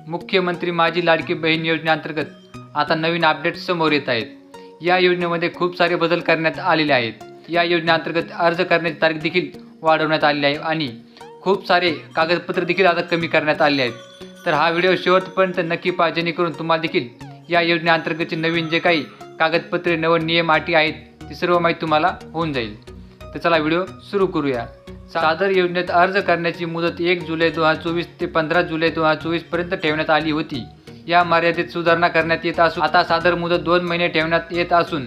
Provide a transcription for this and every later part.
मुख्यमंत्री माझी लाडकी बहीण योजनेअंतर्गत आता नवीन अपडेट समोर येत आहेत। या योजनेमध्ये खूप सारे बदल करण्यात आलेले आहेत। या योजनेअंतर्गत अर्ज करण्याची तारीख देखील वाढवण्यात आली आहे आणि खूप सारे कागदपत्र देखील आता कमी करण्यात आले आहेत। तर हा व्हिडिओ शेवटपर्यंत नक्की पहा, जेणेकरून तुम्हाला देखील या योजनेअंतर्गतचे नवीन जे काही कागदपत्रे, नवीन नियम, अटी आहेत ती सर्व माहिती तुम्हाला होऊन जाईल। तर चला व्हिडिओ सुरू करूया। सादर योजनेत अर्ज करण्याची मुदत 1 जुलै 2024 ते 15 जुलै 2024 पर्यंत ठेवण्यात आली होती। या मर्यादेत सुधारणा करण्यात येत असून आता सादर मुदत 2 महिने ठेवण्यात येत असून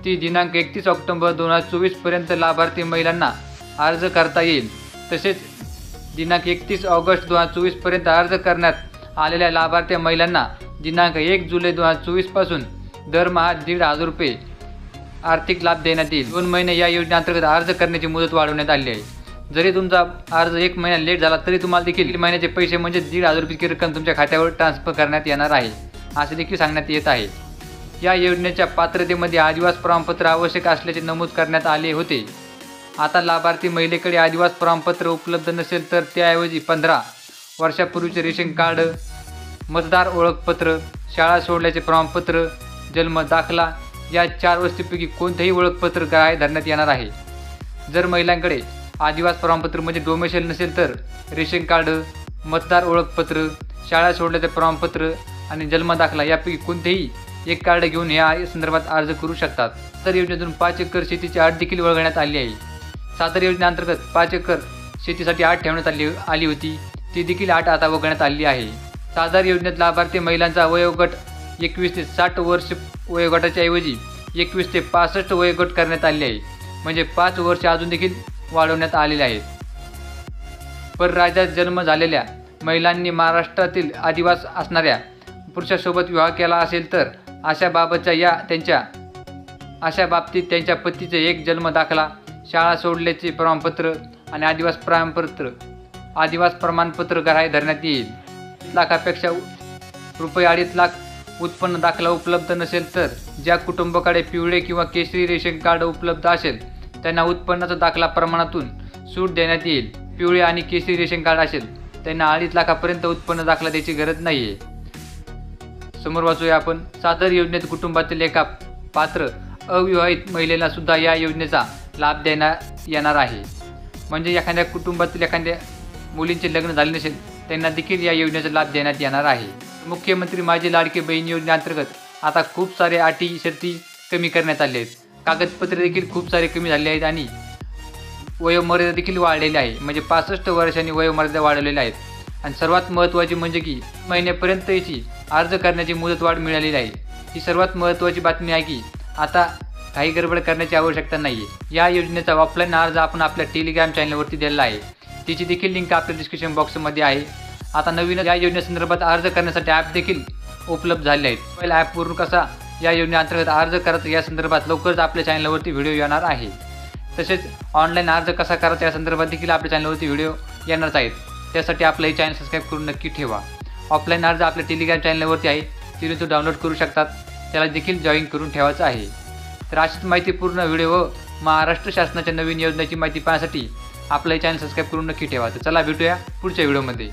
ती दिनांक 31 ऑक्टोबर 2024 पर्यंत लाभार्थी महिलांना अर्ज करता येईल। तसेच दिनांक 31 ऑगस्ट 2024 पर्यंत अर्ज करण्यात आलेल्या लाभार्थी महिलांना दिनांक 1 जुलै 2024 पासून दरमहा 1,500 रुपये आर्थिक लाभ देण्यात येईल। 2 महिने या योजनेअंतर्गत अर्ज करण्याची मुदत वाढवण्यात आली आहे। जरी तुमचा अर्ज 1 महिना लेट झाला तरी तुम्हाला देखील महिन्याचे पैसे म्हणजे 1,500 रुपये रक्कम तुमच्या खात्यावर ट्रान्सफर करण्यात येणार आहे, असे देखील सांगण्यात येत आहे। या योजनेच्या पात्रतेमध्ये आदिवास प्रमाणपत्र आवश्यक असल्याचे नमूद करण्यात आले होते। आता लाभार्थी महिलेकडे आदिवास प्रमाणपत्र उपलब्ध नसेल तर त्याऐवजी 15 वर्षापूर्वीचे रेशन कार्ड, मतदार ओळखपत्र, शाळा सोडल्याचे प्रमाणपत्र, जन्म दाखला या 4 वस्तूंपैकी कोणतेही ओळखपत्र ग्राह्य धरण्यात येणार आहे। जर महिलांकडे आदिवास प्रमाणपत्र म्हणजे डोमेसाईल नसेल तर रेशन कार्ड, मतदार ओळखपत्र, शाळा सोडल्याचे प्रमाणपत्र आणि जन्म दाखला यापैकी कोणतेही एक कार्ड घेऊन या संदर्भात अर्ज करू शकतात। सादर योजनेतून 5 एकर शेतीची अट देखील वगळण्यात आली आहे। सादर योजनेअंतर्गत 5 एकर शेतीसाठी अट ठेवण्यात आली होती, ती देखील अट आता वगळण्यात आली आहे। सादर योजनेत लाभार्थी महिलांचा वयोगट 21 ते 60 वर्ष वयोगटाच्या ऐवजी 21 ते 65 वयोगट करण्यात आले आहे, म्हणजे 5 वर्ष अजून देखील वाढवण्यात आलेले आहेत। परराज्यात जन्म झालेल्या महिलांनी महाराष्ट्रातील आदिवास असणाऱ्या पुरुषासोबत विवाह केला असेल तर अशा बाबतीत त्यांच्या पतीचे एक जन्म दाखला, शाळा सोडल्याचे प्रमाणपत्र आणि आदिवास प्रमाणपत्र ग्राह्य धरण्यात येईल। 1 लाखापेक्षा रुपये 2.5 लाख उत्पन्न दाखला उपलब्ध नसेल तर ज्या कुटुंबाकडे पिवळे किंवा केशरी रेशन कार्ड उपलब्ध असेल त्यांना उत्पन्नाचा दाखला प्रमाणातून सूट देण्यात येईल। पिवळे आणि केशरी रेशन कार्ड असेल त्यांना 2.5 लाखापर्यंत उत्पन्न दाखला द्यायची गरज नाही आहे। समोर वाचूया आपण। सादर योजनेत कुटुंबातील एका पात्र अविवाहित महिलेला सुद्धा या योजनेचा लाभ देण्यात येणार आहे। म्हणजे एखाद्या कुटुंबातील एखाद्या मुलींचे लग्न झाले नसेल त्यांना देखील या योजनेचा लाभ देण्यात येणार आहे। मुख्यमंत्री माझी लाडकी बहीण योजनेअंतर्गत आता खूप सारे अटी शर्ती कमी करण्यात आले आहेत। कागदपत्रे देखील खूप सारे कमी झाले आहेत आणि वयोमर्यादा देखील वाढलेली आहे, म्हणजे 65 वर्षांनी वयोमर्यादा वाढवलेल्या आहेत। आणि सर्वात महत्त्वाची म्हणजे की महिन्यापर्यंत याची अर्ज करण्याची मुदतवाढ मिळालेली आहे। ही सर्वात महत्त्वाची बातमी आहे की आता काही गडबड करण्याची आवश्यकता नाही आहे। या योजनेचा ऑफलाईन अर्ज आपण आपल्या टेलिग्राम चॅनलवरती दिलेला आहे, तिची देखील लिंक आपल्या डिस्क्रिप्शन बॉक्समध्ये आहे। आता नवीन या योजनेसंदर्भात अर्ज करण्यासाठी ॲप देखील उपलब्ध झाले आहेत। मोबाईल ॲपवरून कसा या योजनेअंतर्गत अर्ज करायचा या संदर्भात लवकरच आपल्या चॅनलवरती व्हिडिओ येणार आहे। तसेच ऑनलाईन अर्ज कसा करायचा या संदर्भात देखील आपल्या चॅनलवरती व्हिडिओ येणारच आहेत। त्यासाठी आपलं हे चॅनल सबस्क्राईब करून नक्की ठेवा। ऑफलाईन अर्ज आपल्या टेलिग्राम चॅनलवरती आहे, तिथून तो डाउनलोड करू शकतात, त्याला देखील जॉईन करून ठेवायचं आहे। तर अशीच माहितीपूर्ण व्हिडिओ व महाराष्ट्र शासनाच्या नवीन योजनेची माहिती पाहण्यासाठी आपलं हे चॅनल सबस्क्राईब करून नक्की ठेवा। तर चला भेटूया पुढच्या व्हिडिओमध्ये।